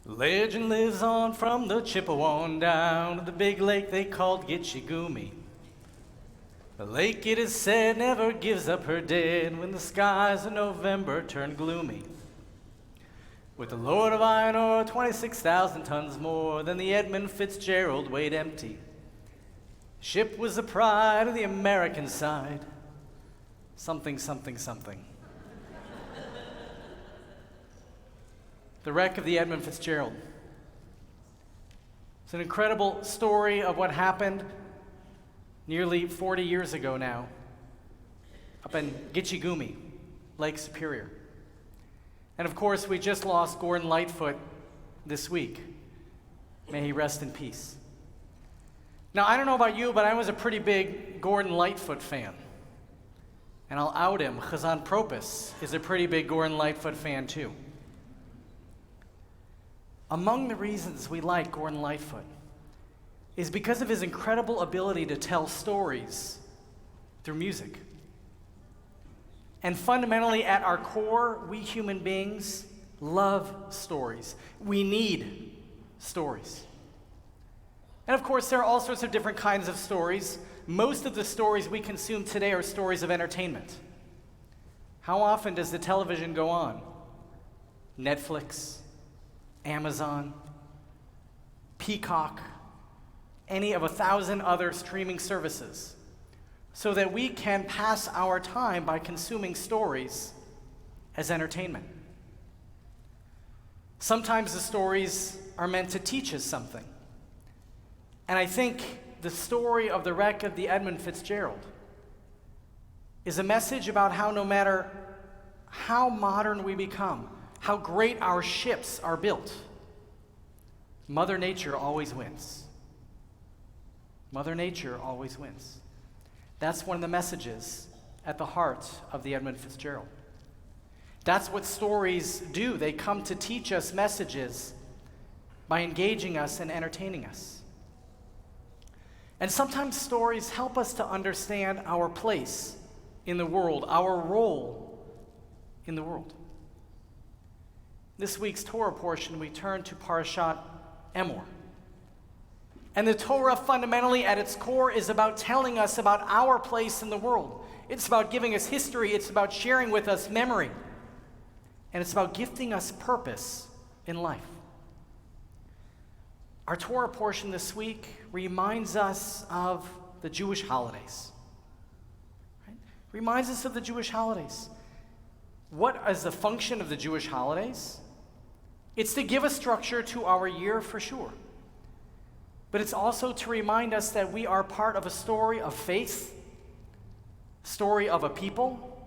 Legend lives on from the Chippewa down to the big lake they called Gitchigumi. The lake, it is said, never gives up her dead when the skies of November turn gloomy. With the Lord of Iron Ore, 26,000 tons more than the Edmund Fitzgerald weighed empty. Ship was the pride of the American side. Something, something, something. The wreck of the Edmund Fitzgerald. It's an incredible story of what happened nearly 40 years ago now, up in Gitchigumi, Lake Superior. And of course, we just lost Gordon Lightfoot this week. May he rest in peace. Now, I don't know about you, but I was a pretty big Gordon Lightfoot fan. And I'll out him. Chazan Propus is a pretty big Gordon Lightfoot fan too. Among the reasons we like Gordon Lightfoot is because of his incredible ability to tell stories through music. And fundamentally, at our core, we human beings love stories. We need stories. And of course, there are all sorts of different kinds of stories. Most of the stories we consume today are stories of entertainment. How often does the television go on? Netflix, Amazon, Peacock, any of 1,000 other streaming services, so that we can pass our time by consuming stories as entertainment. Sometimes the stories are meant to teach us something. And I think the story of the wreck of the Edmund Fitzgerald is a message about how no matter how modern we become, how great our ships are built, Mother Nature always wins. Mother Nature always wins. That's one of the messages at the heart of the Edmund Fitzgerald. That's what stories do. They come to teach us messages by engaging us and entertaining us. And sometimes stories help us to understand our place in the world, our role in the world. This week's Torah portion, we turn to Parashat Emor. And the Torah, fundamentally at its core, is about telling us about our place in the world. It's about giving us history. It's about sharing with us memory. And it's about gifting us purpose in life. Our Torah portion this week reminds us of the Jewish holidays. Right? Reminds us of the Jewish holidays. What is the function of the Jewish holidays? It's to give a structure to our year for sure. But it's also to remind us that we are part of a story of faith, story of a people,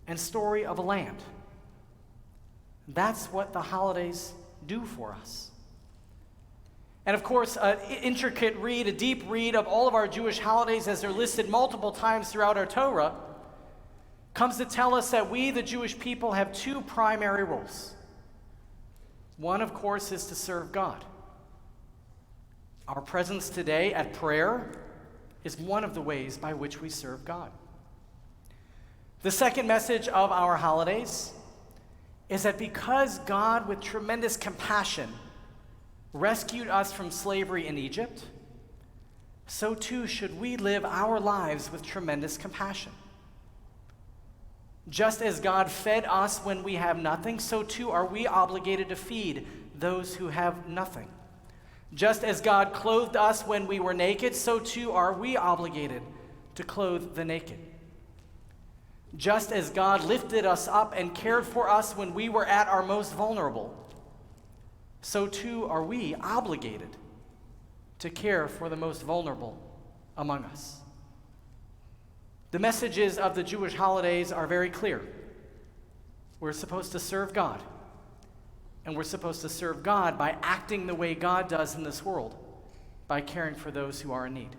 and story of a land. That's what the holidays do for us. And of course, an intricate read, a deep read of all of our Jewish holidays as they're listed multiple times throughout our Torah, comes to tell us that we, the Jewish people, have two primary roles. One, of course, is to serve God. Our presence today at prayer is one of the ways by which we serve God. The second message of our holidays is that because God, with tremendous compassion, rescued us from slavery in Egypt, so too should we live our lives with tremendous compassion. Just as God fed us when we have nothing, so too are we obligated to feed those who have nothing. Just as God clothed us when we were naked, so too are we obligated to clothe the naked. Just as God lifted us up and cared for us when we were at our most vulnerable, so too are we obligated to care for the most vulnerable among us. The messages of the Jewish holidays are very clear. We're supposed to serve God. And we're supposed to serve God by acting the way God does in this world, by caring for those who are in need.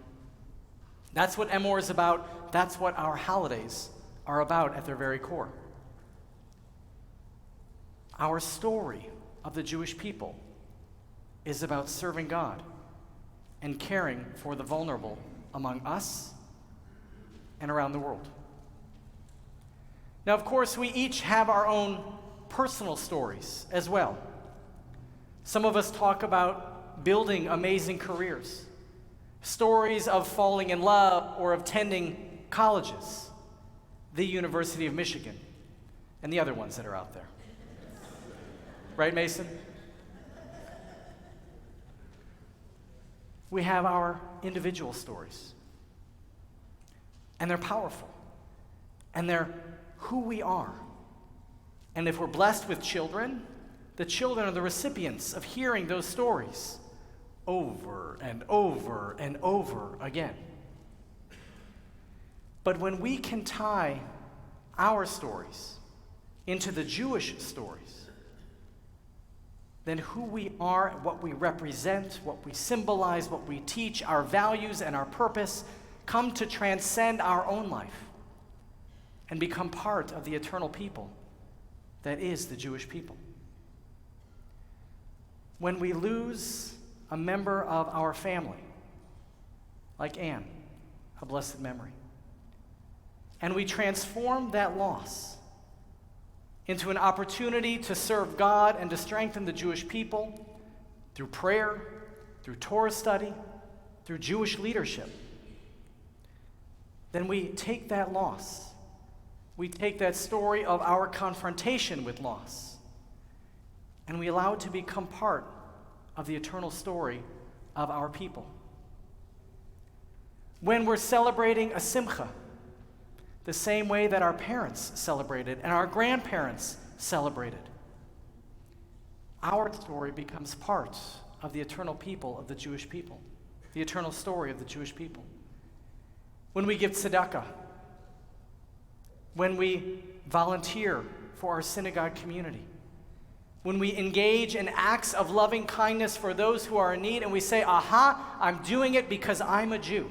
That's what Emor is about. That's what our holidays are about at their very core. Our story of the Jewish people is about serving God and caring for the vulnerable among us and around the world. Now, of course, we each have our own personal stories as well. Some of us talk about building amazing careers, stories of falling in love or of attending colleges, the University of Michigan, and the other ones that are out there. Right, Mason? We have our individual stories, and they're powerful, and they're who we are. And if we're blessed with children, the children are the recipients of hearing those stories over and over and over again. But when we can tie our stories into the Jewish stories, then who we are, what we represent, what we symbolize, what we teach, our values and our purpose come to transcend our own life and become part of the eternal people that is the Jewish people. When we lose a member of our family, like Anne, a blessed memory, and we transform that loss into an opportunity to serve God and to strengthen the Jewish people through prayer, through Torah study, through Jewish leadership, then we take that loss, we take that story of our confrontation with loss, and we allow it to become part of the eternal story of our people. When we're celebrating a simcha, the same way that our parents celebrated and our grandparents celebrated, our story becomes part of the eternal people of the Jewish people, the eternal story of the Jewish people. When we give tzedakah, when we volunteer for our synagogue community, when we engage in acts of loving kindness for those who are in need, and we say, aha, I'm doing it because I'm a Jew,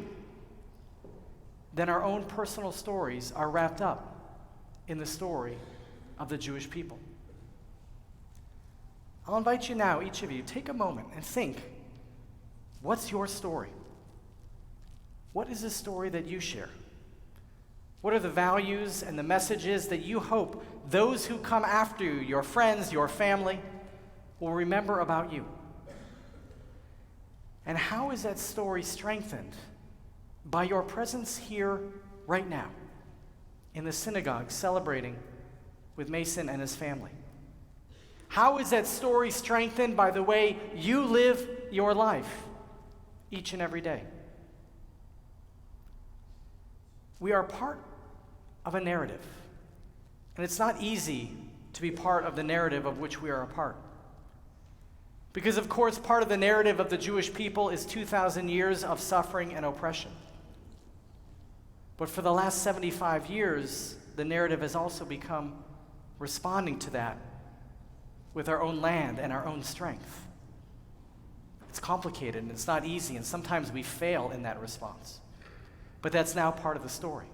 then our own personal stories are wrapped up in the story of the Jewish people. I'll invite you now, each of you, take a moment and think, what's your story? What is the story that you share? What are the values and the messages that you hope those who come after you, your friends, your family, will remember about you? And how is that story strengthened by your presence here right now in the synagogue celebrating with Mason and his family? How is that story strengthened by the way you live your life each and every day? We are part of a narrative, and it's not easy to be part of the narrative of which we are a part. Because, of course, part of the narrative of the Jewish people is 2,000 years of suffering and oppression. But for the last 75 years, the narrative has also become responding to that with our own land and our own strength. It's complicated and it's not easy, and sometimes we fail in that response. But that's now part of the story.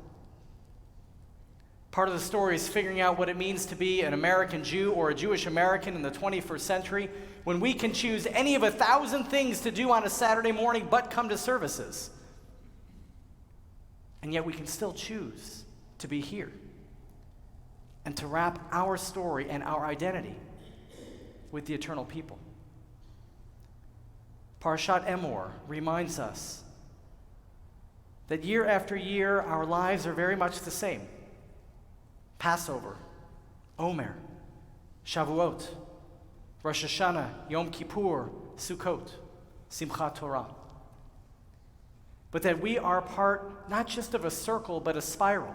Part of the story is figuring out what it means to be an American Jew or a Jewish American in the 21st century when we can choose any of 1,000 things to do on a Saturday morning but come to services. And yet we can still choose to be here and to wrap our story and our identity with the eternal people. Parashat Emor reminds us that year after year, our lives are very much the same. Passover, Omer, Shavuot, Rosh Hashanah, Yom Kippur, Sukkot, Simchat Torah. But that we are part not just of a circle, but a spiral,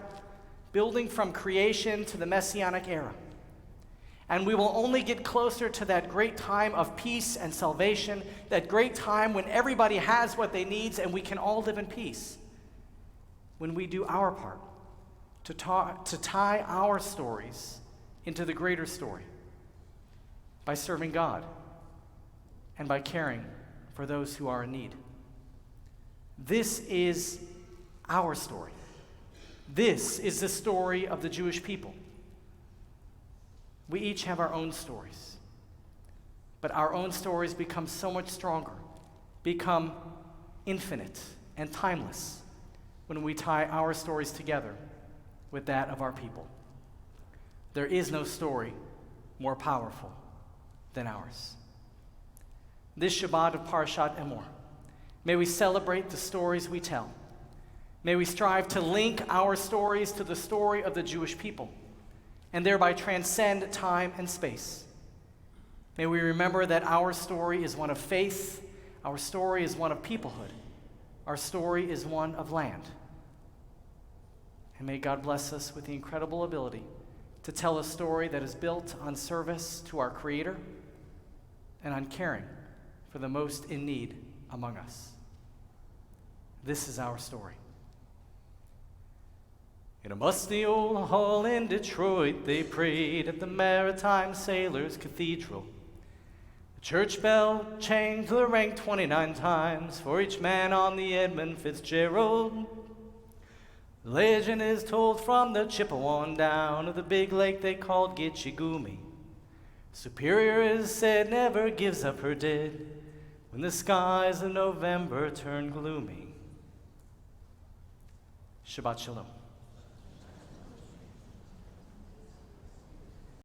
building from creation to the Messianic era. And we will only get closer to that great time of peace and salvation, that great time when everybody has what they need and we can all live in peace, when we do our part to tie our stories into the greater story by serving God and by caring for those who are in need. This is our story. This is the story of the Jewish people. We each have our own stories, but our own stories become so much stronger, become infinite and timeless when we tie our stories together with that of our people. There is no story more powerful than ours. this Shabbat of Parashat Emor, may we celebrate the stories we tell. May we strive to link our stories to the story of the Jewish people, and thereby transcend time and space. May we remember that our story is one of faith, our story is one of peoplehood, our story is one of land. And may God bless us with the incredible ability to tell a story that is built on service to our Creator and on caring for the most in need among us. This is our story. In a musty old hall in Detroit, they prayed at the Maritime Sailors Cathedral. The church bell changed the rank 29 times for each man on the Edmund Fitzgerald. The legend is told from the Chippewa down to the big lake they called Gitchigumi. Superior is said never gives up her dead when the skies of November turn gloomy. Shabbat Shalom.